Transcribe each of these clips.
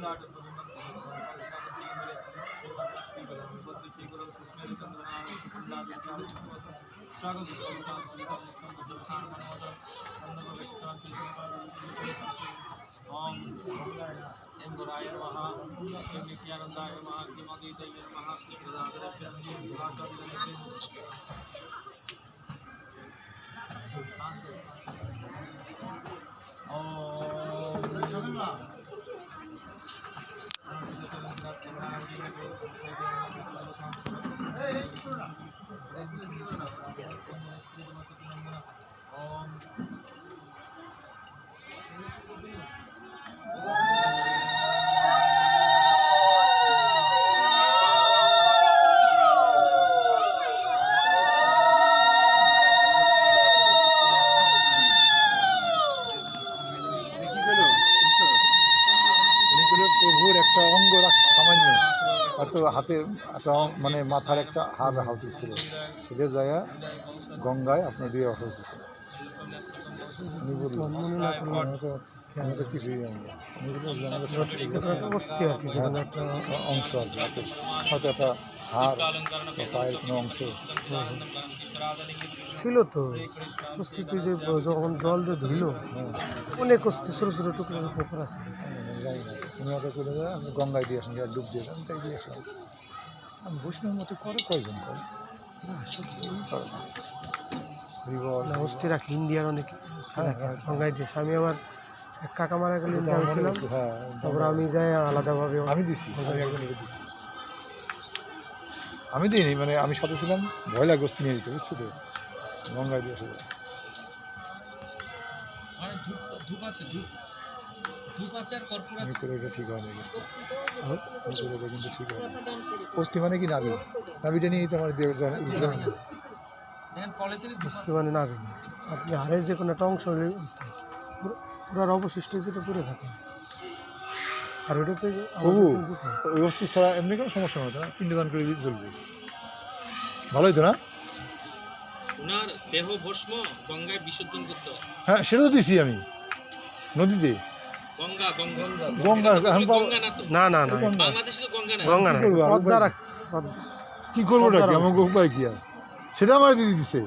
ओम इंद्राय नमः ओम नित्यानंदाय नमः किमतीताय नमः প্রভুর একটা অঙ্গ সামান্য এত হাতে একটা মানে মাথার একটা হাড় হাতে ছিল, সেটা যায় গঙ্গায় আপনার দিয়ে হয়েছে। উনি বললেন আমি তো কিছুই জানি না, অংশ আর কি, হয়তো একটা হাড় বা পায়ের কোনো অংশ ছিল। তো অস্থিতে যে যখন জল দিয়ে ধুইল অনেক অস্থি ছোটো ছোটো টুকরো পেপার আছে, জানি না। উনি হয়তো করে আমি গঙ্গায় দিয়ে আসলাম, ডুব দিয়ে আমি তাই দিয়ে আসলাম। আমি বৈষ্ণবের মতো করে কয়জন করে না অস্থি রাখি ইন্ডিয়ার অনেক গঙ্গায় দিয়ে। আমি আমার এক কাকা মারা গেলে ইন্ডিয়া ছিলাম, তারপর আমি যাই আলাদাভাবে আমি দিছি, আমি একজনকে দিছি। আমি দিইনি, মানে আমি সাথে ছিলাম, ভয় লাগে অস্থি নিয়ে দিতে, বুঝছো তো, গঙ্গায় দিয়ে আসে যায়। আমি করে এটা ঠিক হয়নি, এটা কিন্তু ঠিক হয়। অস্থি মানে কি নাবি, নাবিটা নিয়েই তো আমার অস্থি মানে না আপনি হাড়ের যে কোনো একটা অংশ ওটার অবশিষ্ট যেটা পড়ে থাকে, আর ওটাতে প্রভু ওই অস্থি ছাড়া এমনি কোনো সমস্যা হতো না, পিণ্ডদান করে দিতে চলবে, ভালোই তো না? ওনার দেহ ভস্ম গঙ্গায় বিসর্জন করতে হয়। হ্যাঁ সেটা তো দিছি আমি নদীতে। গঙ্গা গঙ্গা গঙ্গা না না না বাংলাদেশে তো গঙ্গা না। গঙ্গা না, কি করবো নাকি, আমাকে উপায় কি আর? সেটা আমার দিদি দিছে,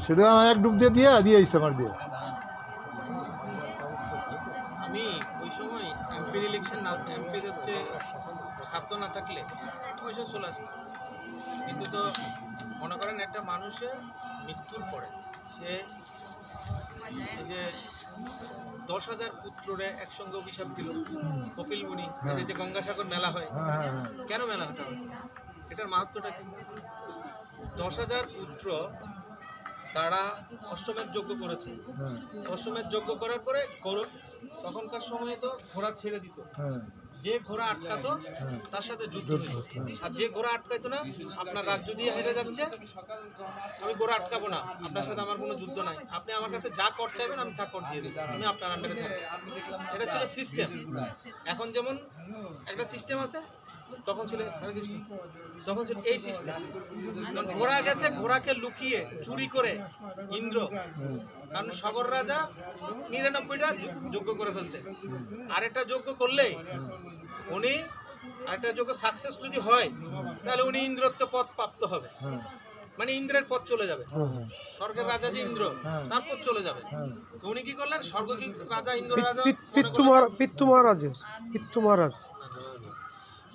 সেটা আমার এক ডুব দিয়ে আইসে আমার দিয়ে। আমি ওই সময় এমপির ইলেকশন না, এমপির হচ্ছে শব্দ না থাকলে ওই সময় চলে আসতাম। কিন্তু তো মনে করেন একটা মানুষের মৃত্যুর পরে সে এই যে 10,000 পুত্ররে একসঙ্গে অভিশাপ দিল কপিল মুনি, যে গঙ্গাসাগর মেলা হয়, কেন মেলা হতে হয়, এটার মাহাত্ম্যটা কি? 10,000 পুত্র তারা অষ্টমেধ যজ্ঞ করেছে, অষ্টমেধ যজ্ঞ করার পরে তখনকার সময়ে তো ঘোড়া ছেড়ে দিত, যে ঘোড়া আটকাতো তার সাথে যুদ্ধ হতো, আর যে ঘোড়া আটকাইতো না, আপনার রাজ্য দিয়ে হেঁটে যাচ্ছে, আমি ঘোড়া আটকাবো না, আপনার সাথে আমার কোনো যুদ্ধ নাই, আপনি আমার কাছে যা কর চাইবেন আমি তা কর দিয়ে দেবো, আমি আপনার আন্ডারে থাকবো। এটা ছিল সিস্টেম। এখন যেমন একটা সিস্টেম আছে, তখন ছিল এই সিস্টেম। ঘোড়া গেছে, ঘোড়াকে লুকিয়ে চুরি করে ইন্দ্র, কারণ সাগর রাজা 99টা যজ্ঞ করে ফেলছে, আরেকটা যজ্ঞ করলেই উনি আরেকটা যজ্ঞ সাকসেস যদি হয় তাহলে উনি ইন্দ্রত্ব পদ প্রাপ্ত হবে, মানে ইন্দ্রের পথ চলে যাবে, স্বর্গের রাজা যে ইন্দ্র তার পথ চলে যাবে। তো উনি কি করলেন, স্বর্গ কি রাজা ইন্দ্র রাজা পিতৃ মহারাজ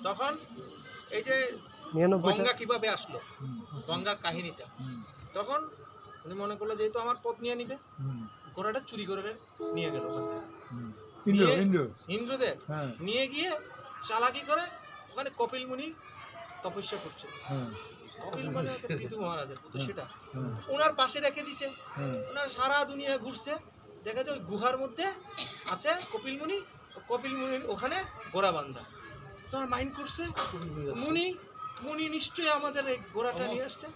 তখন এই যে গঙ্গা কিভাবে আসলো, গঙ্গার কাহিনীটা, তখন উনি মনে করলো যেহেতু আমার পথ নিয়ে নিবে, ঘোড়াটা চুরি করে নিয়ে গেল ওখান থেকে ইন্দ্রদেব, নিয়ে গিয়ে চালাকি করে ওখানে কপিল মুনি তপস্যা করছে, কপিল মানে পিতৃ মহারাজের পুত্র, সেটা ওনার পাশে রেখে দিছে, ওনার সারা দুনিয়া ঘুরছে, দেখা যায় ওই গুহার মধ্যে আছে কপিল মুনি ওখানে ঘোড়া বান্ধা। তোমার মাইন্ড করছে মুনি নিশ্চয়ই আমাদের এই ঘোড়াটা নিয়ে আসছে,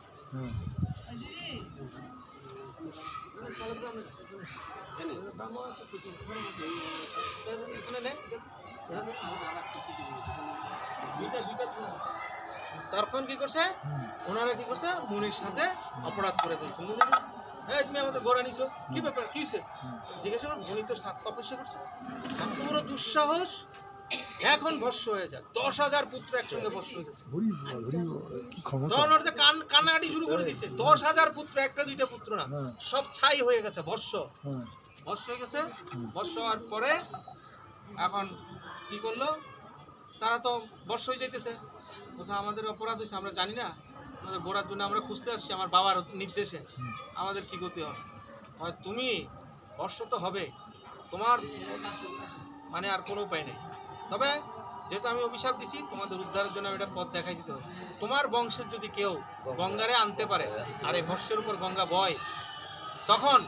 তখন কি করছে ওনারা, কি করছে মুনির সাথে অপরাধ করে দিয়েছে। মুনি তুমি আমাদের ঘোড়া নিছো, কি ব্যাপার, কি হয়েছে জিজ্ঞাসা কর। মুনি তো তপস্যা করছে, এত বড় দুঃসাহস এখন ভস্য হয়ে যায়। 10,000 পুত্র একসঙ্গে ভস্য হয়ে গেছে। হরি বল, হরি বল, কি ক্ষমতা! তখন ওর কান্নাকাটি শুরু করে দিছে। 10,000 পুত্র, একটা দুইটা পুত্র না, হ্যাঁ। সব ছাই হয়ে গেছে, ভস্য হ্যাঁ, ভস্য হয়ে গেছে। ভস্য হওয়ার পরে এখন কি করলো, তারা তো বর্ষ হয়ে যাইতেছে, বলছে আমাদের অপরাধ হয়েছে, আমরা জানি না, আমাদের গোড়ার জন্য আমরা খুঁজতে আসছি আমার বাবার নির্দেশে, আমাদের কি গতি হবে? হয় তুমি বর্ষ তো হবে, তোমার মানে আর কোনো উপায় নেই, তবে যেহেতু আমি অভিশাপ দিছি তোমাদের উদ্ধারের জন্য আমি একটা পথ দেখাই দিতে হবে। তোমার বংশের যদি কেউ গঙ্গারে আনতে পারে আর এই ভস্যের উপর গঙ্গা বয়, তখন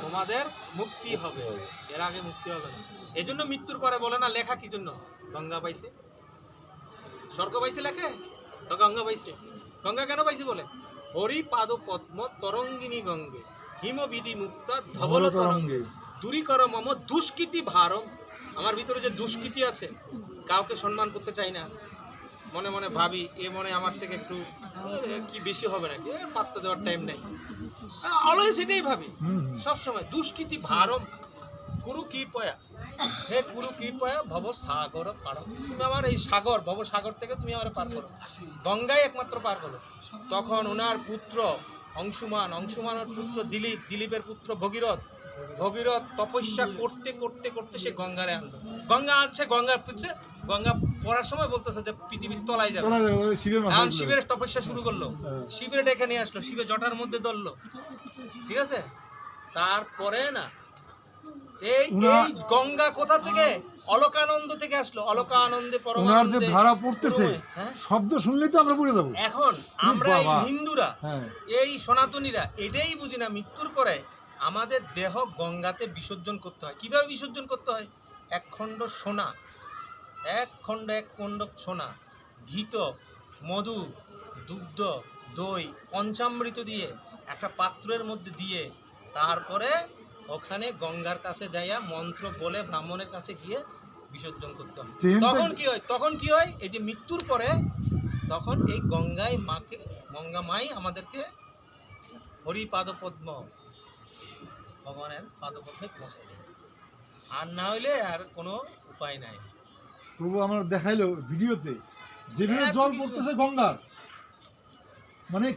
তোমাদের মুক্তি হবে, এর আগে মুক্তি হবে না। এই জন্য মৃত্যুর পরে বলে না লেখা কি জন্য, গঙ্গা পাইছে, স্বর্গ পাইছে লেখে, তো গঙ্গা পাইছে। গঙ্গা কেন পাইছে বলে, হরি পাদ পদ্ম তরঙ্গিনী গঙ্গে হিমবিধি মুক্তা ধবল তরঙ্গে দূরীকর মম দুষ্কৃতি ভারম। আমার ভিতরে যে দুষ্কৃতি আছে, কাউকে সম্মান করতে চাই না, মনে মনে ভাবি এ মনে আমার থেকে একটু কি বেশি হবে নাকি, পাত্তা দেওয়ার টাইম নেই, অলওয়েজ সেটাই ভাবি সবসময়। দুষ্কৃতি ভারম কুরু কি পয়া, হে কুরু কি পয়া ভব সাগর পার, তুমি আমার এই সাগর ভব সাগর থেকে তুমি আমার পার করো, গঙ্গায় একমাত্র পার করো। তখন ওনার পুত্র অংশুমান, অংশুমানের পুত্র দিলীপ, দিলীপের পুত্র ভগীরথ, ভগীরথ তপস্যা করতে করতে করতে সে গঙ্গারে আনলো। গঙ্গা আছে, গঙ্গা পুজছে, গঙ্গা পড়ার সময় বলতেছে যে পৃথিবীর তলায় যাবে, এখন শিবের তপস্যা শুরু করলো, শিবের ডেকে নিয়ে আসলো, শিবের জটার মধ্যে ধরলো, ঠিক আছে। তারপরে না এই এই গঙ্গা কোথা থেকে, অলকানন্দ থেকে আসলো, অলকানন্দে ওনার যে পরমানন্দে ধারা পড়তেছে, হ্যাঁ? শব্দ শুনলেই তো আমরা পড়ে যাবো। এখন আমরা এই বাবা। হিন্দুরা, হ্যাঁ, এই সনাতনীরা এটাই বুঝি না, মৃত্যুর পরে আমাদের দেহ গঙ্গাতে বিসর্জন করতে হয়। কিভাবে বিসর্জন করতে হয়, এক খণ্ড সোনা, এক খণ্ড সোনা, ঘিত, মধু, দুগ্ধ, দই, পঞ্চামৃত দিয়ে একটা পাত্রের মধ্যে দিয়ে, তারপরে ওখানে গঙ্গার কাছে যাইয়া মন্ত্র বলে ব্রাহ্মণের কাছে গিয়ে বিসর্জন করতে হয়। তখন কি হয়, তখন কি হয়, এই যে মৃত্যুর পরে তখন এই গঙ্গায় মাকে, গঙ্গা মাই আমাদেরকে হরি পাদপদ্ম, ভগবানের পাদপদ্মে পৌঁছে দেয়, আর না হইলে আর কোনো উপায় নাই। প্রভু আমার দেখাইলো ভিডিওতে যেভাবে জল পড়তেছে গঙ্গার, মানে